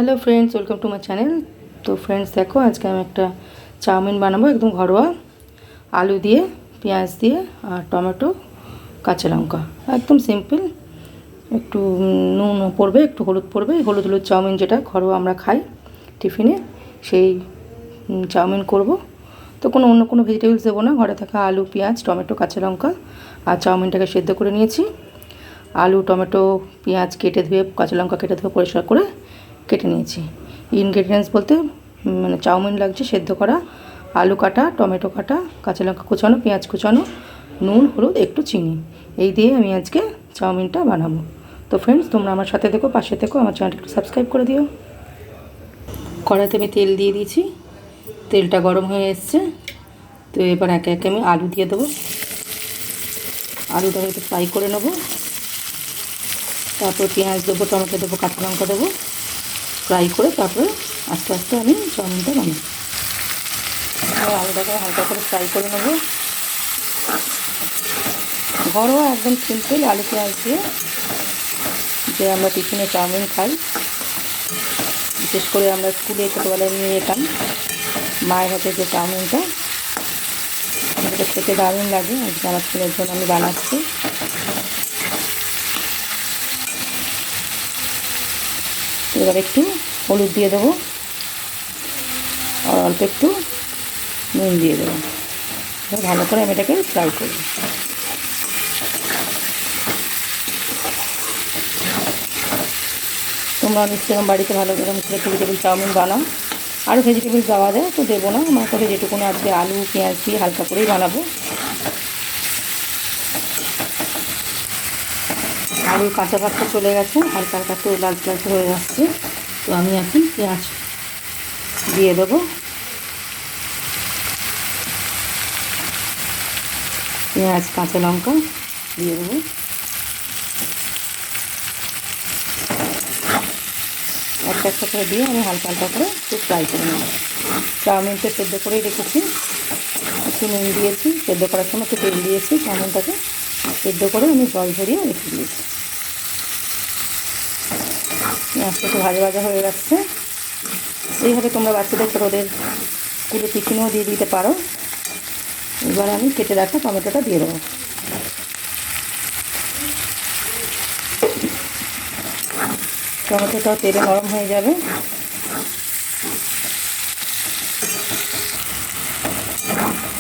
Hello friends, welcome to my channel. तो friends देखो, आज के আমি একটা চাউমিন বানাবো একদম ঘরোয়া, আলু দিয়ে, পেঁয়াজ দিয়ে আর টমেটো, কাঁচা লঙ্কা, একদম সিম্পল। একটু নুন পড়বে, একটু হলুদ পড়বে, হলুদ হলুদ চাউমিন যেটা ঘরোয়া আমরা খাই টিফিনে, সেই চাউমিন করব। তো অন্য কোনো ভেজিটেবলস দেবো না, ঘরে থাকা আলু, পেঁয়াজ, টমেটো, কাঁচা লঙ্কা আর চাউমিনটাকে সেদ্ধ করে নিয়েছি। আলু, টমেটো, পেঁয়াজ কেটে ধুয়ে, কাঁচা লঙ্কা কেটে ধুয়ে পরিষ্কার করে কেটে নিয়েছি। ইনগ্রেডিয়েন্টস বলতে মানে চাউমিন লাগছে সেদ্ধ করা, আলু কাটা, টমেটো কাটা, কাঁচা লঙ্কা কুচানো, পেঁয়াজ কুচানো, নুন, হলুদ, একটু চিনি, এই দিয়ে আমি আজকে চাউমিনটা বানাবো। তো ফ্রেন্ডস, তোমরা আমার সাথে দেখো, পাশে থেকো, আমার চ্যানেলটা একটু সাবস্ক্রাইব করে দিও। কড়াইতে আমি তেল দিয়ে দিয়েছি, তেলটা গরম হয়ে এসছে। তো এবার একে একে আমি আলু দিয়ে দেবো। আলুটাকে একটু ফ্রাই করে নেবো। তারপর পেঁয়াজ দেবো, টমেটো দেবো, কাঁচা লঙ্কা দেবো, ফ্রাই করে তারপরে আস্তে আস্তে আমি চাউমিনটা বানাবো। আলুটাকে হালকা করে ফ্রাই করে নেবো। ঘরোয়া একদম সিম্পল আলু পেঁয়াজ দিয়ে যে আমরা টিফিনে চাউমিন খাই, বিশেষ করে আমরা স্কুলে ছোটোবেলায় নিয়ে যেতাম মায়ের হাতে যে চাউমিনটা, সেটা খেতে দারুণ লাগে। আজকে আমার ছেলের জন্য আমি বানাচ্ছি। এবার একটু হলুদ দিয়ে দেবো আর অল্প একটু নুন দিয়ে দেবো। ভালো করে আমি এটাকে ফ্রাই করব। তোমরা নিশ্চয়ই বাড়িতে ভালো করে ভেজিটেবল চাউমিন বানাও। আরও ভেজিটেবল দেওয়া যায়, তো দেবো না, আমার কাছে যেটুকুনি আজকে আলু পেঁয়াজ দিয়ে হালকা করেই বানাবো। আলুর কাঁচা ভাতটা চলে গেছে, হালকা হালকা একটু লালচে লালচে হয়ে যাচ্ছে। তো আমি এখন পেঁয়াজ দিয়ে দেবো। পেঁয়াজ, কাঁচা লঙ্কা দিয়ে দেবো। একটা একটা করে দিয়ে আমি হালকা হালকা করে একটু ফ্রাই করে নেব। চাউমিনটা সেদ্ধ করেই রেখেছি, একটু নুন দিয়েছি, সেদ্ধ করার সময় একটু তেল দিয়েছি, চাউমিনটাকে সেদ্ধ করে আমি জল ঝরিয়ে রেখে দিয়েছি। পেঁয়াজটা একটু ভাজা ভাজা হয়ে যাচ্ছে। এইভাবে তোমরা বাচ্চাদের ছোটোদের স্কুলে টিফিনেও দিয়ে দিতে পারো। এবার আমি কেটে রাখা টমেটোটা দিয়ে দেবো। টমেটোটাও তেলে নরম হয়ে যাবে।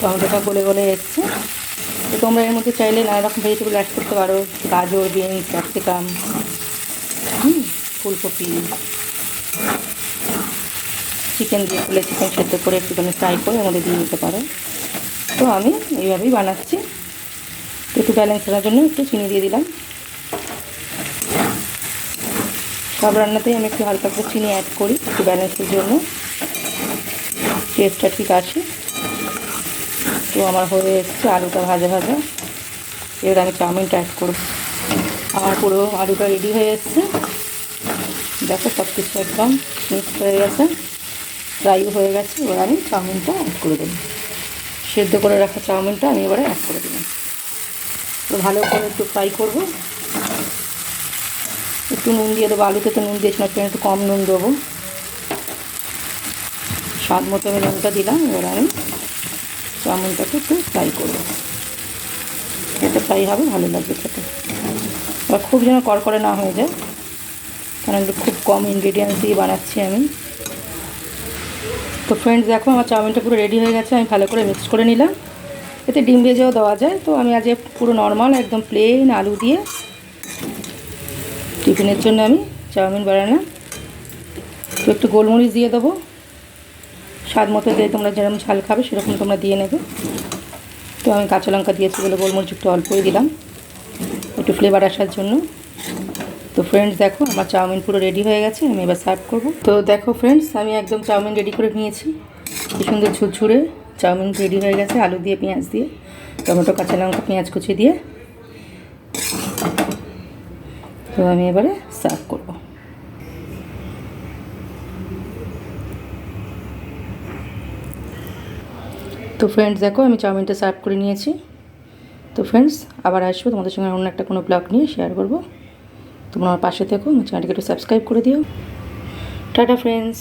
টমেটোটা গলে গলে এসছে। তো তোমরা এর মধ্যে চাইলে নানা রকম ভেজিটেবল অ্যাড করতে পারো, গাজর, বিনস, ক্যাপসিকাম, ফুলকপি, চিকেন দিয়ে ফুলে চিকেন সেদ্ধ করে একটুখানি ফ্রাই করে এর মধ্যে দিয়ে দিতে পারো। তো আমি এইভাবেই বানাচ্ছি। তো একটু ব্যালেন্স করার জন্য একটু চিনি দিয়ে দিলাম। সব রান্নাতেই আমি একটু হালকা করে চিনি অ্যাড করি, একটু ব্যালেন্সের জন্য, টেস্টটা ঠিক আসে। তো আমার হয়ে এসছে আলুটা ভাজা ভাজা। এবার আমি চাউমিনটা অ্যাড করব। আমার পুরো আলুটা রেডি হয়ে এসছে। দেখো, সব কিছু একদম মিক্স হয়ে গেছে, ফ্রাইও হয়ে গেছে। এবার আমি চাউমিনটা অ্যাড করে দেবো। সেদ্ধ করে রাখা চাউমিনটা আমি এবারে অ্যাড করে দেবো। তো ভালো করে একটু ফ্রাই করব। একটু নুন দিয়ে দেবো, আলুতে তো নুন দিয়েছিলাম, একটু কম নুন দেবো, স্বাদ মতো আমি নুনটা দিলাম। এবার আমি চাউমিনটাকে একটু ফ্রাই করবো, এটা ফ্রাই হবে, ভালো লাগবে খেতে। এবার খুব যেন কড়কড়ে না হয়ে যায়, কারণ খুব কম ইনগ্রেডিয়েন্টস দিয়ে বানাচ্ছি আমি। তো ফ্রেন্ডস দেখো, আমার চাউমিনটা পুরো রেডি হয়ে গেছে। আমি ভালো করে মিক্স করে নিলাম। এতে ডিম ভেজেও দেওয়া যায়। তো আমি আজ পুরো নর্মাল একদম প্লেন আলু দিয়ে টিফিনের জন্য আমি চাউমিন বানালাম। তো একটু গোলমরিচ দিয়ে দেবো, স্বাদ মতো দিয়ে, তোমরা যেরকম ঝাল খাবে সেরকম তোমরা দিয়ে নেবে। তো আমি কাঁচা লঙ্কা দিয়েছি বলে গোলমরিচ একটু অল্পই দিলাম, একটু ফ্লেভার আসার জন্য। তো ফ্রেন্ডস দেখো, আমার চাউমিন পুরো রেডি হয়ে গেছে। আমি এবার সার্ভ করব। তো দেখো ফ্রেন্ডস, আমি একদম চাউমিন রেডি করে নিয়েছি। কি সুন্দর ঝুরঝুরে চাউমিন রেডি হয়ে গেছে, আলু দিয়ে, পেঁয়াজ দিয়ে, টমেটো, কাঁচা লঙ্কা, পেঁয়াজ কুচি দিয়ে। তো আমি এবারে সার্ভ করব। তো ফ্রেন্ডস দেখো, আমি চাউমিনটা সার্ভ করে নিয়েছি। তো ফ্রেন্ডস, আবার আসবো তোমাদের সঙ্গে অন্য একটা কোনো ব্লগ নিয়ে শেয়ার করব। তোমরা আমার পাশে থেকো, আমার চ্যানেলটিকে একটু সাবস্ক্রাইব করে দিও। Tata friends.